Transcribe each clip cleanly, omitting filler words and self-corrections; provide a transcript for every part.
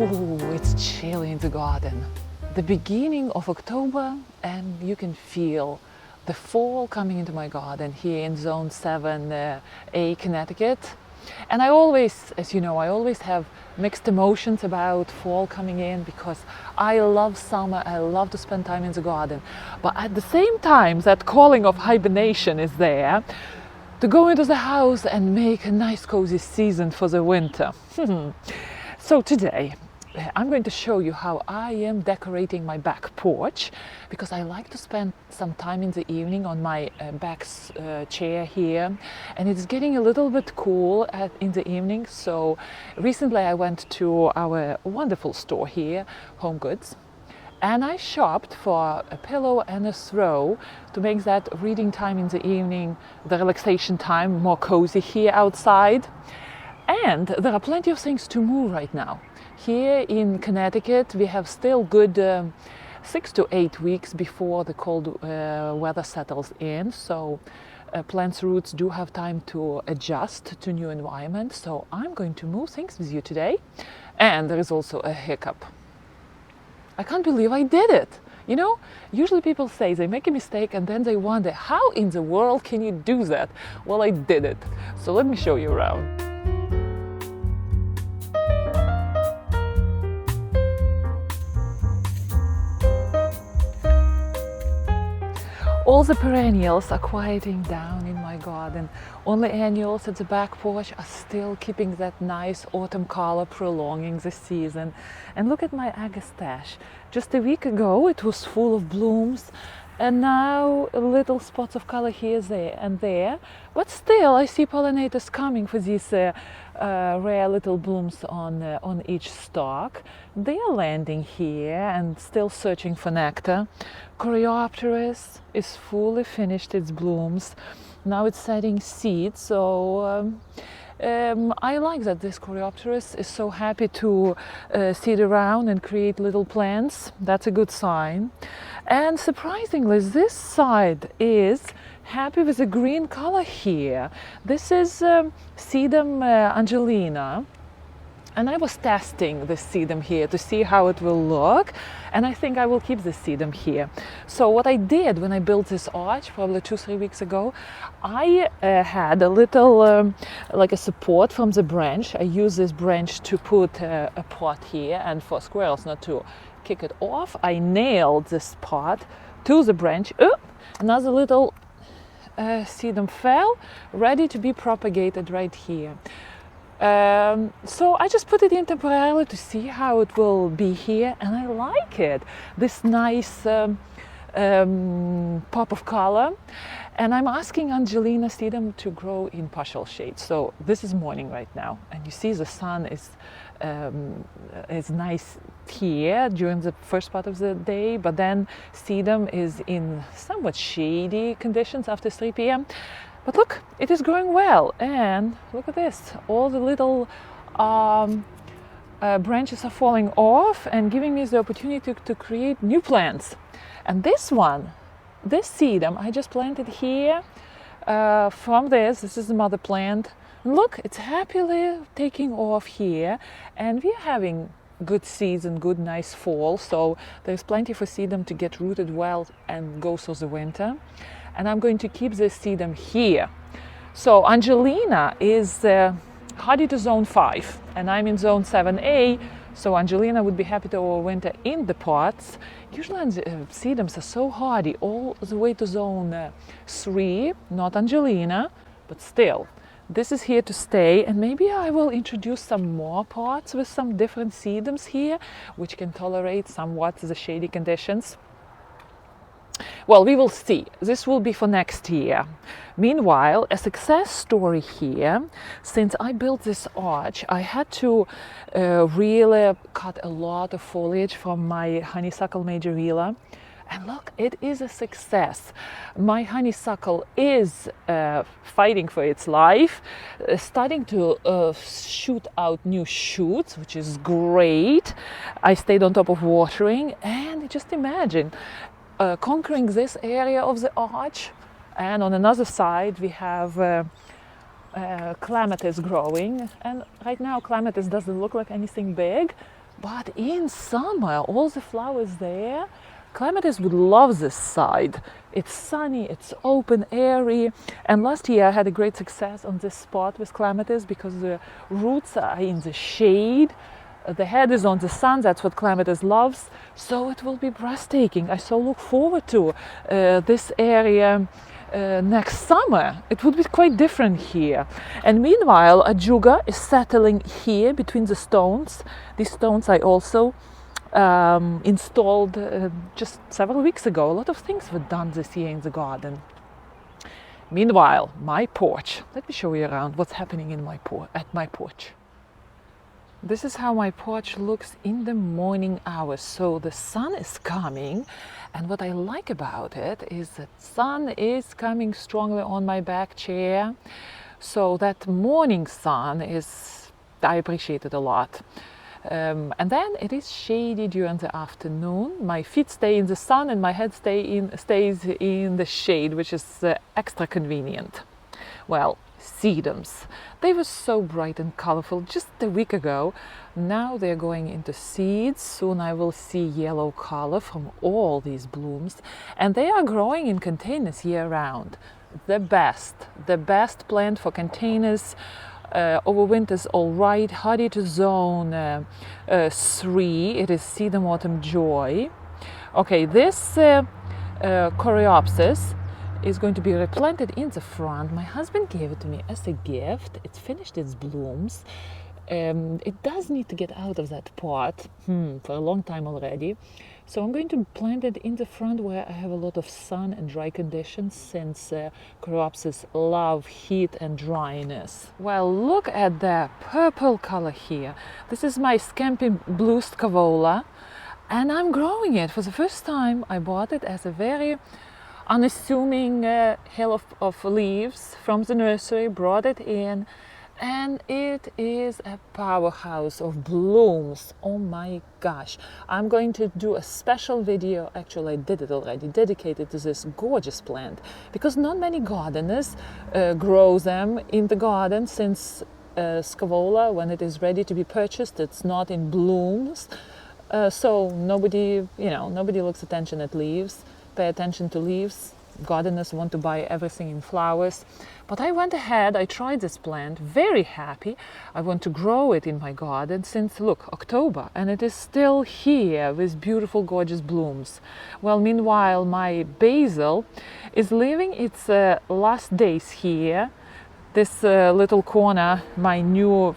Ooh, it's chilly in the garden. The beginning of October, and you can feel the fall coming into my garden here in Zone 7A, Connecticut. And I always, as you know, I always have mixed emotions about fall coming in because I love summer, I love to spend time in the garden. But at the same time, that calling of hibernation is there to go into the house and make a nice cozy season for the winter. So today, I'm going to show you how I am decorating my back porch because I like to spend some time in the evening on my back chair here, and it's getting a little bit cool in the evening. So recently I went to our wonderful store here, Home Goods, and I shopped for a pillow and a throw to make that reading time in the evening, the relaxation time, more cozy here outside. And there are plenty of things to move right now. Here in Connecticut, we have still good 6 to 8 weeks before the cold weather settles in. So plants' roots do have time to adjust to new environment. So I'm going to move things with you today. And there is also a hiccup. I can't believe I did it. You know, usually people say they make a mistake and then they wonder, how in the world can you do that? Well, I did it. So let me show you around. All the perennials are quieting down in my garden. Only annuals at the back porch are still keeping that nice autumn color, prolonging the season. And look at my agastache. Just a week ago it was full of blooms, and now little spots of color here, there and there. But still I see pollinators coming for these rare little blooms on each stalk. They are landing here and still searching for nectar. Coreopteris is fully finished its blooms. Now it's setting seeds, so I like that this Coreopteris is so happy to seed around and create little plants. That's a good sign. And surprisingly, this side is happy with the green color here. This is Sedum Angelina. And I was testing this sedum here to see how it will look, and I think I will keep this sedum here. So what I did when I built this arch probably 2-3 weeks ago, I had a little like a support from the branch. I used this branch to put a pot here, and for squirrels not to kick it off, I nailed this pot to the branch. Another little sedum fell, ready to be propagated right here. So I just put it in temporarily to see how it will be here, and I like it. This nice pop of color. And I'm asking Angelina sedum to grow in partial shade. So this is morning right now, and you see the sun is nice here during the first part of the day, but then sedum is in somewhat shady conditions after 3 p.m. But look, it is growing well, and look at this. All the little branches are falling off and giving me the opportunity to create new plants. And this one, this sedum, I just planted here from this is the mother plant. And look, it's happily taking off here, and we're having good seeds and good nice fall. So there's plenty for sedum to get rooted well and go through the winter. And I'm going to keep this sedum here. So Angelina is hardy to zone 5, and I'm in zone 7A, so Angelina would be happy to overwinter in the pots. Usually sedums are so hardy all the way to zone 3, not Angelina, but still, this is here to stay, and maybe I will introduce some more pots with some different sedums here, which can tolerate somewhat the shady conditions. Well, we will see. This will be for next year. Meanwhile, a success story here. Since I built this arch, I had to really cut a lot of foliage from my honeysuckle majorilla. And look, it is a success. My honeysuckle is fighting for its life, starting to shoot out new shoots, which is great. I stayed on top of watering, and just imagine conquering this area of the arch, and on another side we have clematis growing, and right now clematis doesn't look like anything big, But in summer, all the flowers there, clematis would love this side. It's sunny, it's open, airy. And last year I had a great success on this spot with clematis because the roots are in the shade. The head is on the sun, that's what clematis loves. So it will be breathtaking. I so look forward to this area next summer. It would be quite different here. And meanwhile, ajuga is settling here between the stones. These stones I also installed just several weeks ago. A lot of things were done this year in the garden. Meanwhile, my porch. Let me show you around what's happening in at my porch. This is how my porch looks in the morning hours. So the sun is coming, and what I like about it is that sun is coming strongly on my back chair. So that morning sun I appreciate it a lot. And then it is shady during the afternoon. My feet stay in the sun and my head stays in the shade, which is extra convenient. Well, sedums. They were so bright and colorful just a week ago. Now they're going into seeds. Soon I will see yellow color from all these blooms. And they are growing in containers year round. The best plant for containers. Overwinters all right, hardy to zone 3. It is Sedum Autumn Joy. Okay, this Coreopsis is going to be replanted in the front. My husband gave it to me as a gift. It's finished its blooms. It does need to get out of that pot for a long time already. So I'm going to plant it in the front where I have a lot of sun and dry conditions, since Coreopsis love heat and dryness. Well, look at the purple color here. This is my Scampi Blue Scaevola, and I'm growing it. For the first time, I bought it as a very unassuming hill of leaves from the nursery, brought it in, and it is a powerhouse of blooms. Oh my gosh. I'm going to do a special video, actually I did it already, dedicated to this gorgeous plant, because not many gardeners grow them in the garden, since Scaevola, when it is ready to be purchased, it's not in blooms. So nobody looks attention at leaves, pay attention to leaves. Gardeners want to buy everything in flowers. But I went ahead, I tried this plant, very happy. I want to grow it in my garden since, look, October, and it is still here with beautiful, gorgeous blooms. Well, meanwhile, my basil is living its last days here. This little corner, my new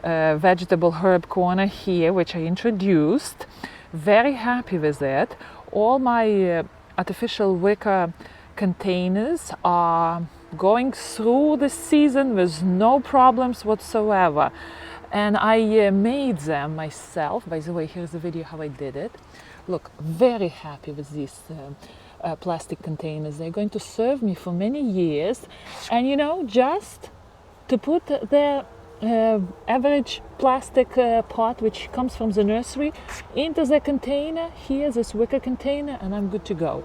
vegetable herb corner here, which I introduced. Very happy with it. All my artificial wicker containers are going through the season with no problems whatsoever. And I made them myself. By the way, here's a video how I did it. Look, very happy with these plastic containers. They're going to serve me for many years. And just to put the average plastic pot which comes from the nursery into the container, here's this wicker container, and I'm good to go.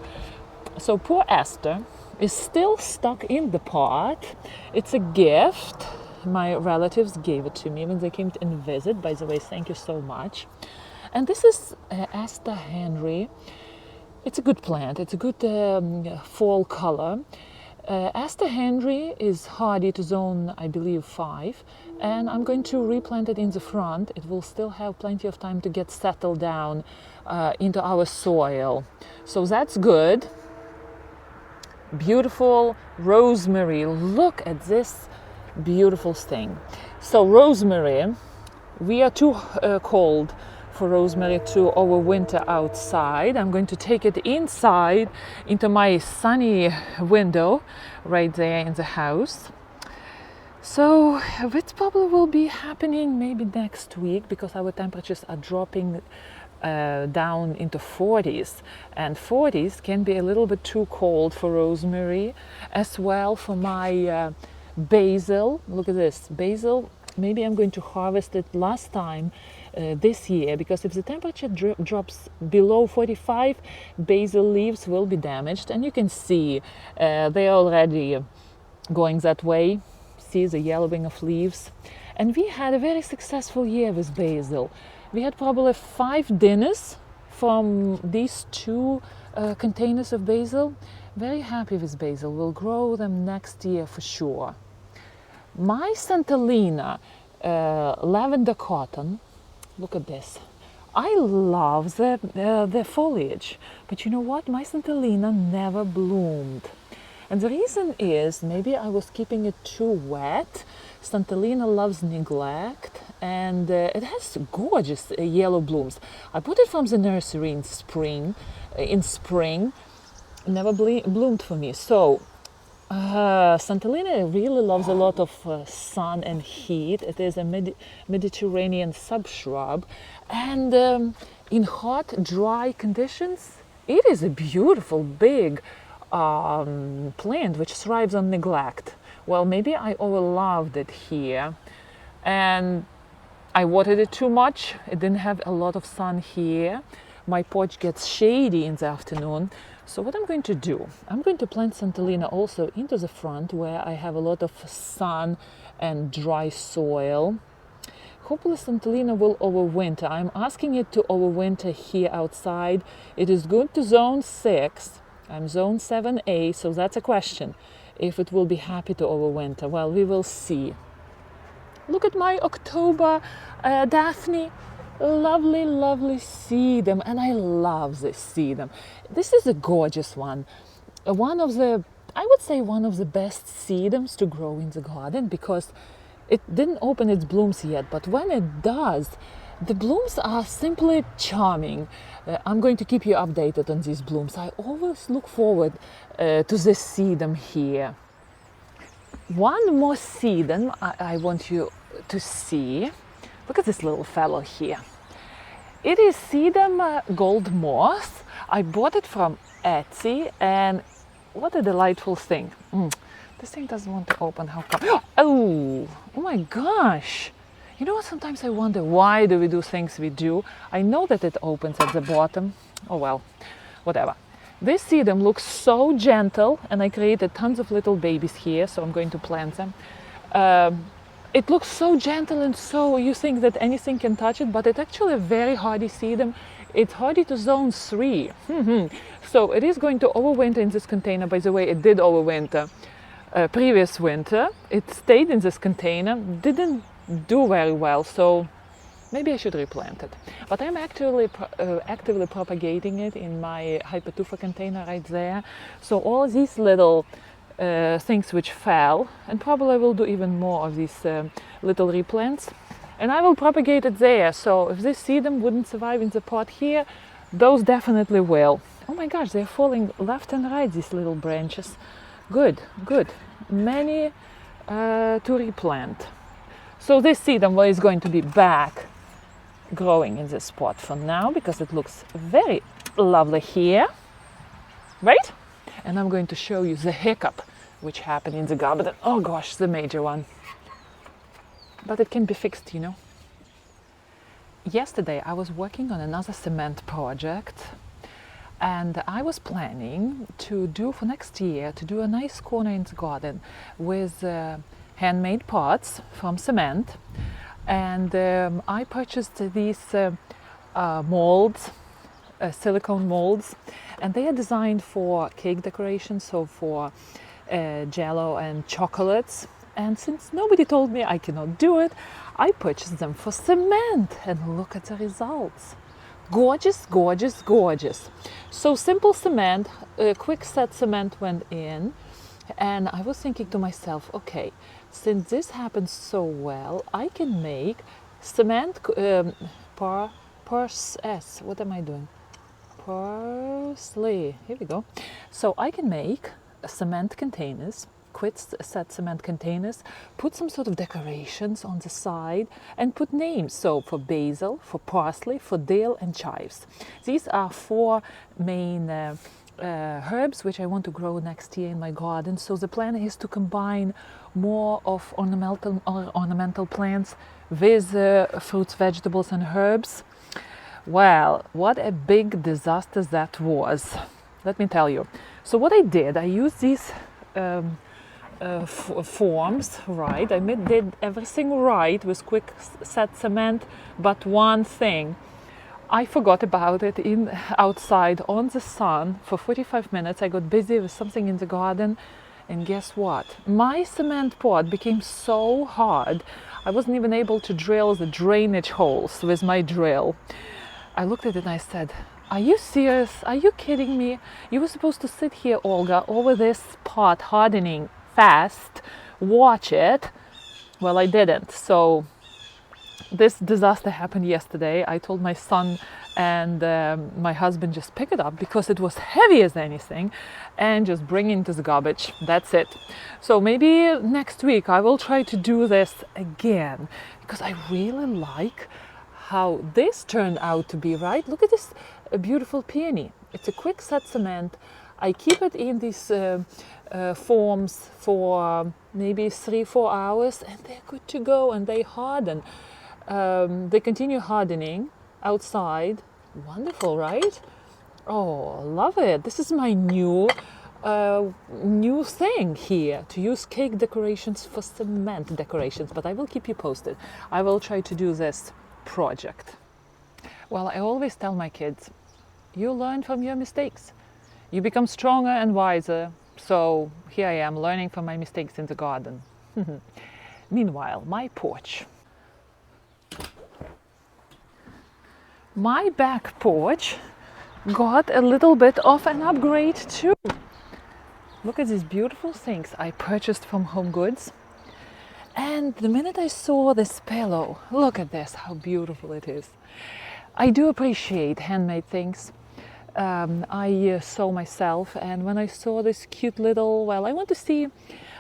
So poor Esther is still stuck in the pot. It's a gift. My relatives gave it to me when they came and visit. By the way, thank you so much. And this is Aster Henry. It's a good plant. It's a good fall color. Aster Henry is hardy to zone, I believe, 5, and I'm going to replant it in the front. It will still have plenty of time to get settled down into our soil. So that's good. Beautiful rosemary. Look at this beautiful thing. So rosemary, we are too cold for rosemary to overwinter outside. I'm going to take it inside into my sunny window right there in the house. So it probably will be happening maybe next week, because our temperatures are dropping down into 40s, and 40s can be a little bit too cold for rosemary. As well for my basil. Look at this basil. Maybe I'm going to harvest it last time this year, because if the temperature drops below 45, basil leaves will be damaged, and you can see they're already going that way. See the yellowing of leaves. And we had a very successful year with basil. We had probably 5 dinners from these 2 containers of basil. Very happy with basil. We'll grow them next year for sure. My Santalina lavender cotton, look at this. I love the foliage, but you know what? My Santalina never bloomed. And the reason is maybe I was keeping it too wet. Santalina loves neglect, and it has gorgeous yellow blooms. I bought it from the nursery in spring. It never bloomed for me. So Santalina really loves a lot of sun and heat. It is a Mediterranean subshrub, and in hot, dry conditions, it is a beautiful, big plant which thrives on neglect. Well, maybe I overloved it here, and I watered it too much. It didn't have a lot of sun here. My porch gets shady in the afternoon. So what I'm going to do, I'm going to plant Santalina also into the front where I have a lot of sun and dry soil. Hopefully Santalina will overwinter. I'm asking it to overwinter here outside. It is good to zone 6. I'm zone 7A, so that's a question. If it will be happy to overwinter, well, we will see. Look at my October Daphne. Lovely, lovely sedum, and I love this sedum. This is a gorgeous one. I would say one of the best sedums to grow in the garden, because it didn't open its blooms yet, but when it does, the blooms are simply charming. I'm going to keep you updated on these blooms. I always look forward to this sedum here. One more sedum I want you to see. Look at this little fellow here. It is sedum gold moss. I bought it from Etsy, and what a delightful thing. This thing doesn't want to open. How come? Oh my gosh. You know what? Sometimes I wonder, why do we do things we do? I know that it opens at the bottom. Oh well, whatever. This sedum looks so gentle, and I created tons of little babies here, so I'm going to plant them. It looks so gentle, and so you think that anything can touch it, but it's actually a very hardy sedum. It's hardy to zone 3. So it is going to overwinter in this container. By the way, it did overwinter previous winter. It stayed in this container, didn't do very well, so maybe I should replant it. But I'm actively propagating it in my hypertufa container right there. So all these little things which fell, and probably I will do even more of these little replants, and I will propagate it there. So if this sedum wouldn't survive in the pot here, those definitely will. Oh my gosh, they're falling left and right, these little branches. Good. Many to replant. So this sedum is going to be back growing in this pot for now, because it looks very lovely here, right? And I'm going to show you the Hick-Up which happened in the garden. Oh gosh, the major one. But it can be fixed, you know. Yesterday I was working on another cement project, and I was planning to do for next year, to do a nice corner in the garden with handmade pots from cement. And I purchased these molds, silicone molds, and they are designed for cake decoration, so for jello and chocolates. And since nobody told me I cannot do it, I purchased them for cement, and look at the results. Gorgeous, gorgeous, gorgeous. So simple cement, quick set cement went in, and I was thinking to myself, okay, since this happens so well, I can make cement what am I doing? Parsley. Here we go. So I can make cement containers, quick set cement containers, put some sort of decorations on the side, and put names. So for basil, for parsley, for dill, and chives. These are 4 main herbs which I want to grow next year in my garden. So the plan is to combine more of ornamental plants with fruits, vegetables, and herbs. Well, what a big disaster that was, let me tell you. So what I did, I used these forms right. Did everything right with quick set cement, but one thing, I forgot about it outside on the sun for 45 minutes. I got busy with something in the garden, and guess what? My cement pot became so hard I wasn't even able to drill the drainage holes with my drill. I looked at it and I said, are you serious? Are you kidding me? You were supposed to sit here, Olga, over this pot hardening fast, watch it. Well, I didn't. So this disaster happened yesterday. I told my son and my husband just pick it up because it was heavy as anything and just bring it into the garbage. That's it. So maybe next week I will try to do this again because I really like how this turned out to be, right? Look at this beautiful peony. It's a quick set cement. I keep it in these forms for maybe 3-4 hours and they're good to go and they harden. They continue hardening outside. Wonderful, right? Oh, love it. This is my new thing here, to use cake decorations for cement decorations, but I will keep you posted. I will try to do this project. Well, I always tell my kids, you learn from your mistakes. You become stronger and wiser. So here I am learning from my mistakes in the garden. Meanwhile, my porch. My back porch got a little bit of an upgrade too. Look at these beautiful things I purchased from Home Goods. And the minute I saw this pillow, look at this, how beautiful it is. I do appreciate handmade things. I sew myself, and when I saw this cute little, well, I want to see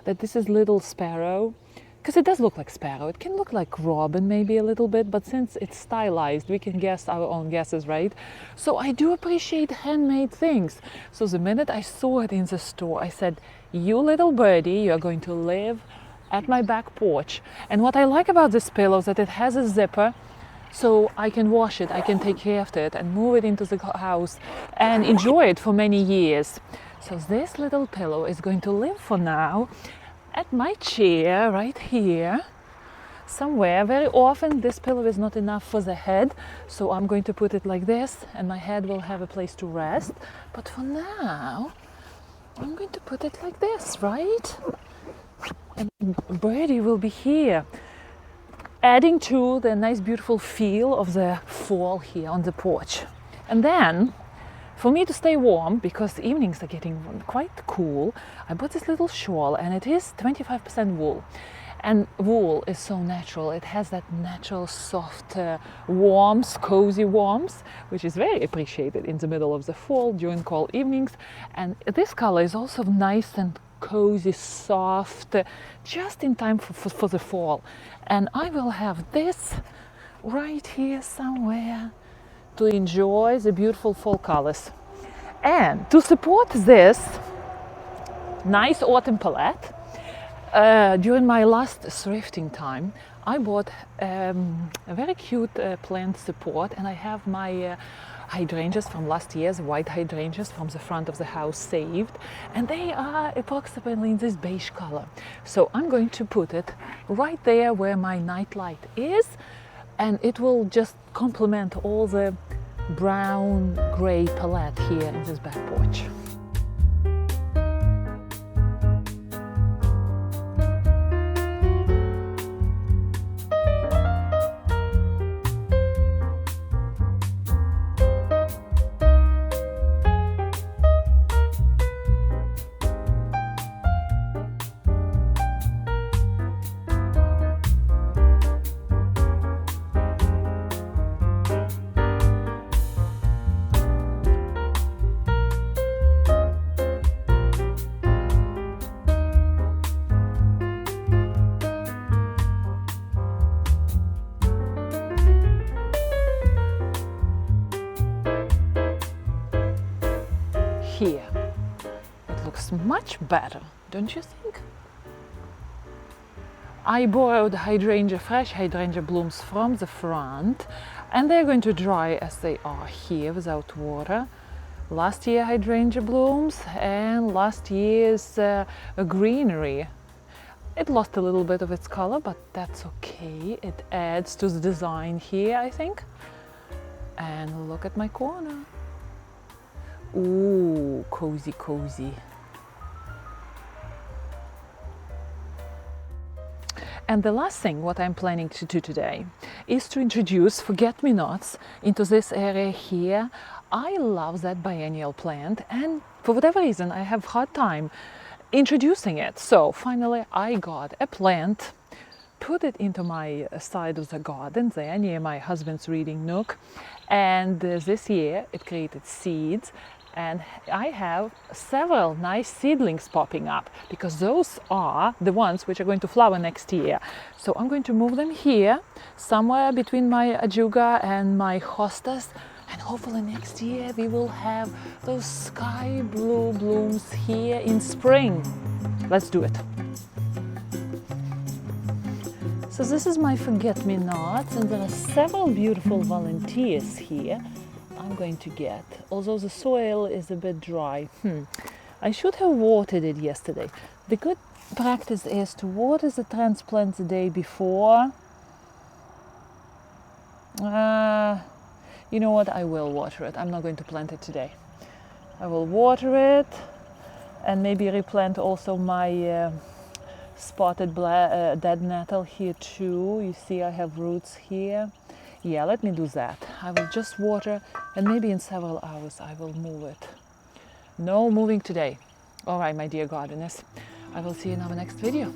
that this is little sparrow, because it does look like sparrow. It can look like robin maybe a little bit, but since it's stylized, we can guess our own guesses, right? So I do appreciate handmade things. So the minute I saw it in the store, I said, you little birdie, you're going to live at my back porch. And what I like about this pillow is that it has a zipper, so I can wash it, I can take care of it and move it into the house and enjoy it for many years. So this little pillow is going to live for now at my chair right here somewhere. Very often this pillow is not enough for the head, so I'm going to put it like this and my head will have a place to rest. But for now, I'm going to put it like this, right? And Birdie will be here, adding to the nice beautiful feel of the fall here on the porch. And then, for me to stay warm, because the evenings are getting quite cool, I bought this little shawl, and it is 25% wool. And wool is so natural. It has that natural, soft warmth, cozy warmth, which is very appreciated in the middle of the fall during cold evenings. And this color is also nice and cozy, soft, just in time for the fall. And I will have this right here somewhere to enjoy the beautiful fall colors. And to support this nice autumn palette, during my last thrifting time, I bought a very cute plant support, and I have my hydrangeas from last year's white hydrangeas from the front of the house saved, and they are approximately in this beige color. So I'm going to put it right there where my night light is, and it will just complement all the brown gray palette here in this back porch. Here, it looks much better, don't you think? I borrowed fresh hydrangea blooms from the front, and they're going to dry as they are here without water. Last year hydrangea blooms and last year's greenery It lost a little bit of its color, but that's okay. It adds to the design here, I think. And look at my corner. Ooh, cozy, cozy. And the last thing what I'm planning to do today is to introduce forget-me-nots into this area here. I love that biennial plant, and for whatever reason I have hard time introducing it. So finally I got a plant, put it into my side of the garden there near my husband's reading nook, and this year it created seeds. And I have several nice seedlings popping up, because those are the ones which are going to flower next year. So I'm going to move them here, somewhere between my ajuga and my hostas, and hopefully next year we will have those sky blue blooms here in spring. Let's do it. So this is my forget-me-nots, and there are several beautiful volunteers here I'm going to get, although the soil is a bit dry. I should have watered it yesterday. The good practice is to water the transplant the day before. You know what, I will water it. I'm not going to plant it today. I will water it and maybe replant also my spotted dead nettle here too. You see I have roots here. Yeah, let me do that. I will just water, and maybe in several hours I will move it. No moving today. All right, my dear gardeners. I will see you in our next video.